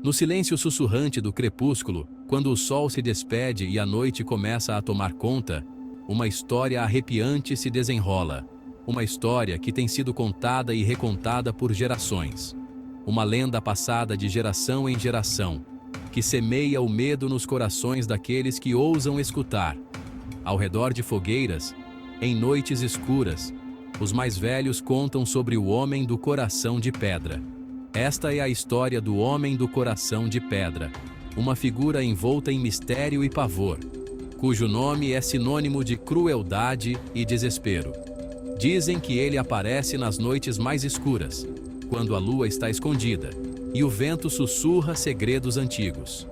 No silêncio sussurrante do crepúsculo, quando o sol se despede e a noite começa a tomar conta, uma história arrepiante se desenrola. Uma história que tem sido contada e recontada por gerações. Uma lenda passada de geração em geração, que semeia o medo nos corações daqueles que ousam escutar. Ao redor de fogueiras, em noites escuras, os mais velhos contam sobre o homem do coração de pedra. Esta é a história do homem do coração de pedra, uma figura envolta em mistério e pavor, cujo nome é sinônimo de crueldade e desespero. Dizem que ele aparece nas noites mais escuras, quando a lua está escondida e o vento sussurra segredos antigos.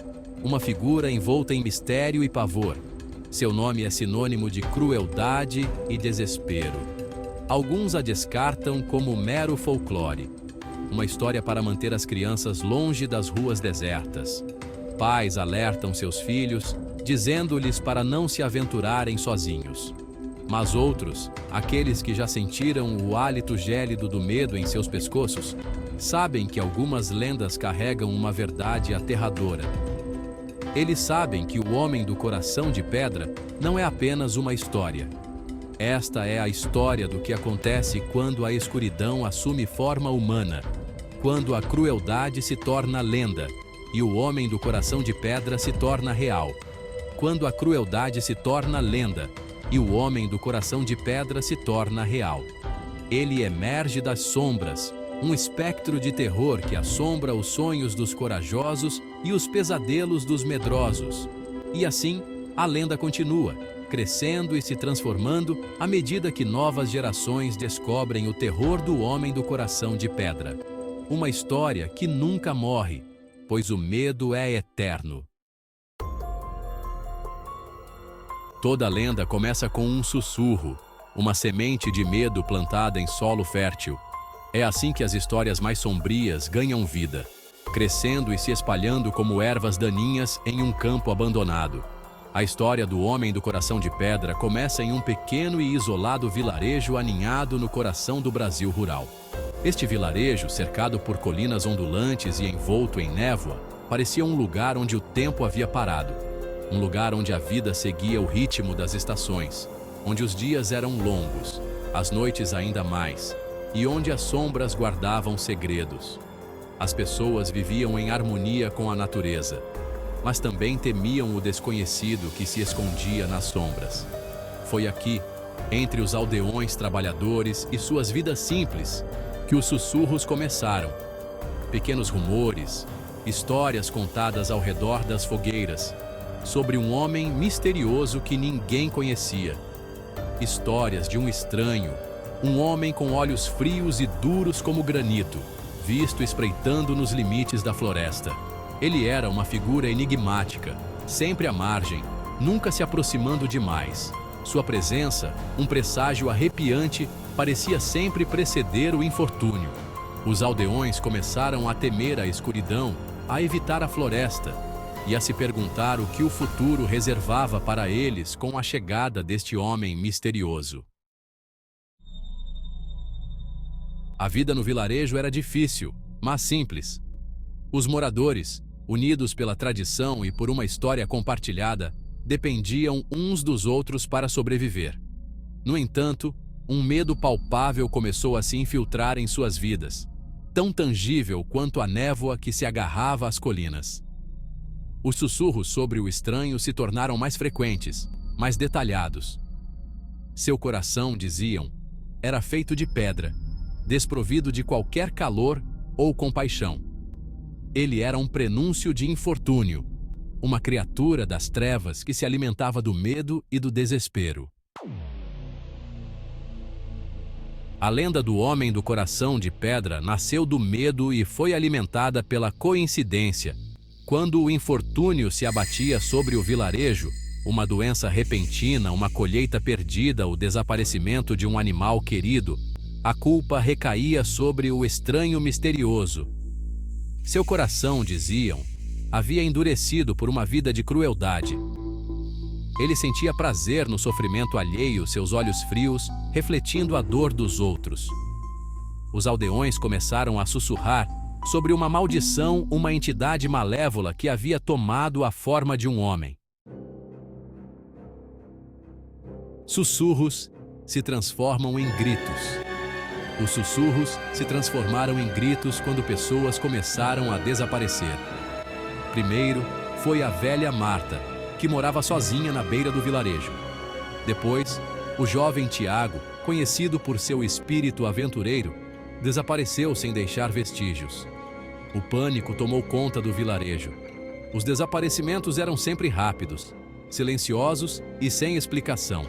Uma figura envolta em mistério e pavor. Seu nome é sinônimo de crueldade e desespero. Alguns a descartam como mero folclore, uma história para manter as crianças longe das ruas desertas. Pais alertam seus filhos, dizendo-lhes para não se aventurarem sozinhos. Mas outros, aqueles que já sentiram o hálito gélido do medo em seus pescoços, sabem que algumas lendas carregam uma verdade aterradora. Eles sabem que o homem do coração de pedra não é apenas uma história. Esta é a história do que acontece quando a escuridão assume forma humana, quando a crueldade se torna lenda e o homem do coração de pedra se torna real. Quando a crueldade se torna lenda e o homem do coração de pedra se torna real. Ele emerge das sombras, um espectro de terror que assombra os sonhos dos corajosos e os pesadelos dos medrosos. E assim, a lenda continua, crescendo e se transformando à medida que novas gerações descobrem o terror do homem do coração de pedra. Uma história que nunca morre, pois o medo é eterno. Toda lenda começa com um sussurro, uma semente de medo plantada em solo fértil. É assim que as histórias mais sombrias ganham vida, crescendo e se espalhando como ervas daninhas em um campo abandonado. A história do homem do coração de pedra começa em um pequeno e isolado vilarejo aninhado no coração do Brasil rural. Este vilarejo, cercado por colinas ondulantes e envolto em névoa, parecia um lugar onde o tempo havia parado. Um lugar onde a vida seguia o ritmo das estações, onde os dias eram longos, as noites ainda mais, e onde as sombras guardavam segredos. As pessoas viviam em harmonia com a natureza, mas também temiam o desconhecido que se escondia nas sombras. Foi aqui, entre os aldeões trabalhadores e suas vidas simples, que os sussurros começaram. Pequenos rumores, histórias contadas ao redor das fogueiras, sobre um homem misterioso que ninguém conhecia. Histórias de um estranho, um homem com olhos frios e duros como granito, visto espreitando nos limites da floresta. Ele era uma figura enigmática, sempre à margem, nunca se aproximando demais. Sua presença, um presságio arrepiante, parecia sempre preceder o infortúnio. Os aldeões começaram a temer a escuridão, a evitar a floresta, e a se perguntar o que o futuro reservava para eles com a chegada deste homem misterioso. A vida no vilarejo era difícil, mas simples. Os moradores, unidos pela tradição e por uma história compartilhada, dependiam uns dos outros para sobreviver. No entanto, um medo palpável começou a se infiltrar em suas vidas, tão tangível quanto a névoa que se agarrava às colinas. Os sussurros sobre o estranho se tornaram mais frequentes, mais detalhados. Seu coração, diziam, era feito de pedra, desprovido de qualquer calor ou compaixão. Ele era um prenúncio de infortúnio, uma criatura das trevas que se alimentava do medo e do desespero. A lenda do homem do coração de pedra nasceu do medo e foi alimentada pela coincidência. Quando o infortúnio se abatia sobre o vilarejo, uma doença repentina, uma colheita perdida, o desaparecimento de um animal querido, a culpa recaía sobre o estranho misterioso. Seu coração, diziam, havia endurecido por uma vida de crueldade. Ele sentia prazer no sofrimento alheio, seus olhos frios, refletindo a dor dos outros. Os aldeões começaram a sussurrar, sobre uma maldição, uma entidade malévola que havia tomado a forma de um homem. Sussurros se transformam em gritos. Os sussurros se transformaram em gritos quando pessoas começaram a desaparecer. Primeiro, foi a velha Marta, que morava sozinha na beira do vilarejo. Depois, o jovem Tiago, conhecido por seu espírito aventureiro, desapareceu sem deixar vestígios. O pânico tomou conta do vilarejo. Os desaparecimentos eram sempre rápidos, silenciosos e sem explicação.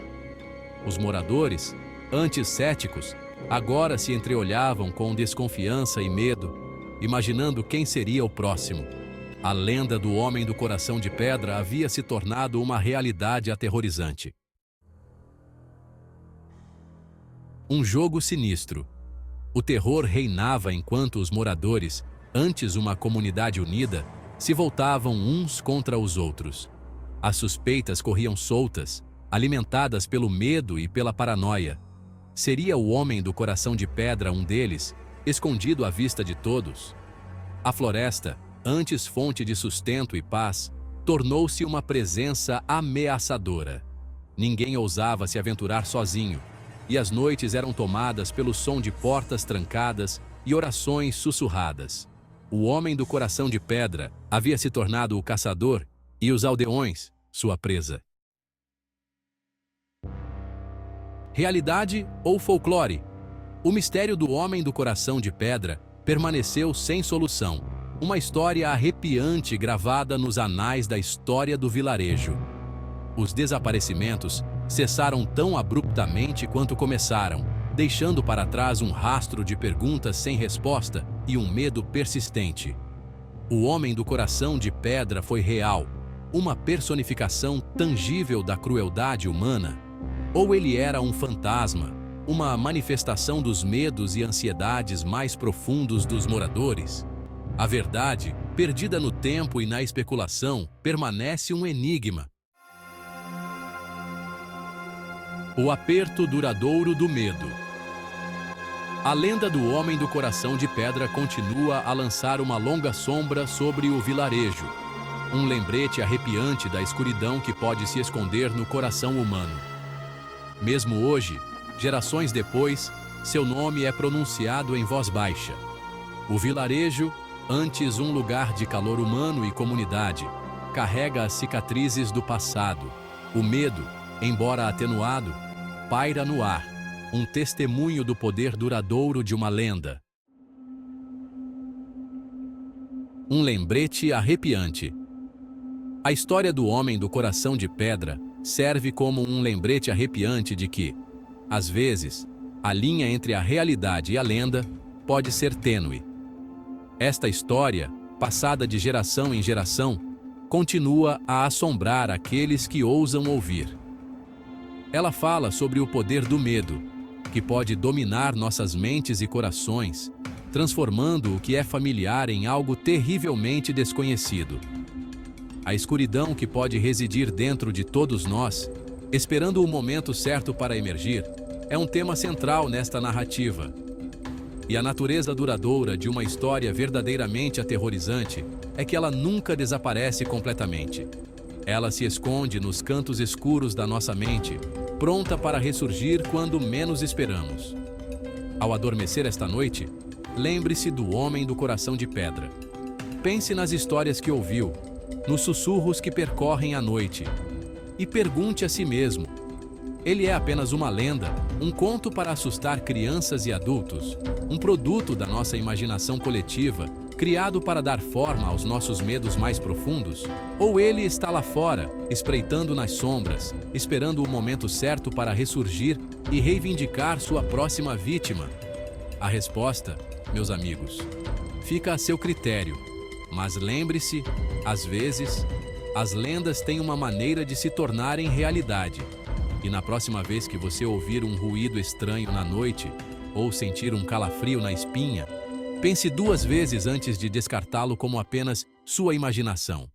Os moradores, antes céticos, agora se entreolhavam com desconfiança e medo, imaginando quem seria o próximo. A lenda do homem do coração de pedra havia se tornado uma realidade aterrorizante. Um jogo sinistro. O terror reinava enquanto os moradores, antes uma comunidade unida, se voltavam uns contra os outros. As suspeitas corriam soltas, alimentadas pelo medo e pela paranoia. Seria o homem do coração de pedra um deles, escondido à vista de todos? A floresta, antes fonte de sustento e paz, tornou-se uma presença ameaçadora. Ninguém ousava se aventurar sozinho, e as noites eram tomadas pelo som de portas trancadas e orações sussurradas. O homem do coração de pedra havia se tornado o caçador e os aldeões, sua presa. Realidade ou folclore? O mistério do homem do coração de pedra permaneceu sem solução. Uma história arrepiante gravada nos anais da história do vilarejo. Os desaparecimentos cessaram tão abruptamente quanto começaram, deixando para trás um rastro de perguntas sem resposta e um medo persistente. O homem do coração de pedra foi real, uma personificação tangível da crueldade humana? Ou ele era um fantasma, uma manifestação dos medos e ansiedades mais profundos dos moradores? A verdade, perdida no tempo e na especulação, permanece um enigma. O aperto duradouro do medo. A lenda do homem do coração de pedra continua a lançar uma longa sombra sobre o vilarejo. Um lembrete arrepiante da escuridão que pode se esconder no coração humano. Mesmo hoje, gerações depois, seu nome é pronunciado em voz baixa. O vilarejo, antes um lugar de calor humano e comunidade, carrega as cicatrizes do passado. O medo, embora atenuado, paira no ar, um testemunho do poder duradouro de uma lenda. Um lembrete arrepiante. A história do homem do coração de pedra serve como um lembrete arrepiante de que, às vezes, a linha entre a realidade e a lenda pode ser tênue. Esta história, passada de geração em geração, continua a assombrar aqueles que ousam ouvir. Ela fala sobre o poder do medo, que pode dominar nossas mentes e corações, transformando o que é familiar em algo terrivelmente desconhecido. A escuridão que pode residir dentro de todos nós, esperando o momento certo para emergir, é um tema central nesta narrativa. E a natureza duradoura de uma história verdadeiramente aterrorizante é que ela nunca desaparece completamente. Ela se esconde nos cantos escuros da nossa mente, pronta para ressurgir quando menos esperamos. Ao adormecer esta noite, lembre-se do homem do coração de pedra. Pense nas histórias que ouviu, nos sussurros que percorrem a noite, e pergunte a si mesmo: ele é apenas uma lenda, um conto para assustar crianças e adultos, um produto da nossa imaginação coletiva, criado para dar forma aos nossos medos mais profundos? Ou ele está lá fora, espreitando nas sombras, esperando o momento certo para ressurgir e reivindicar sua próxima vítima? A resposta, meus amigos, fica a seu critério. Mas lembre-se, às vezes, as lendas têm uma maneira de se tornarem realidade. E na próxima vez que você ouvir um ruído estranho na noite, ou sentir um calafrio na espinha, pense duas vezes antes de descartá-lo como apenas sua imaginação.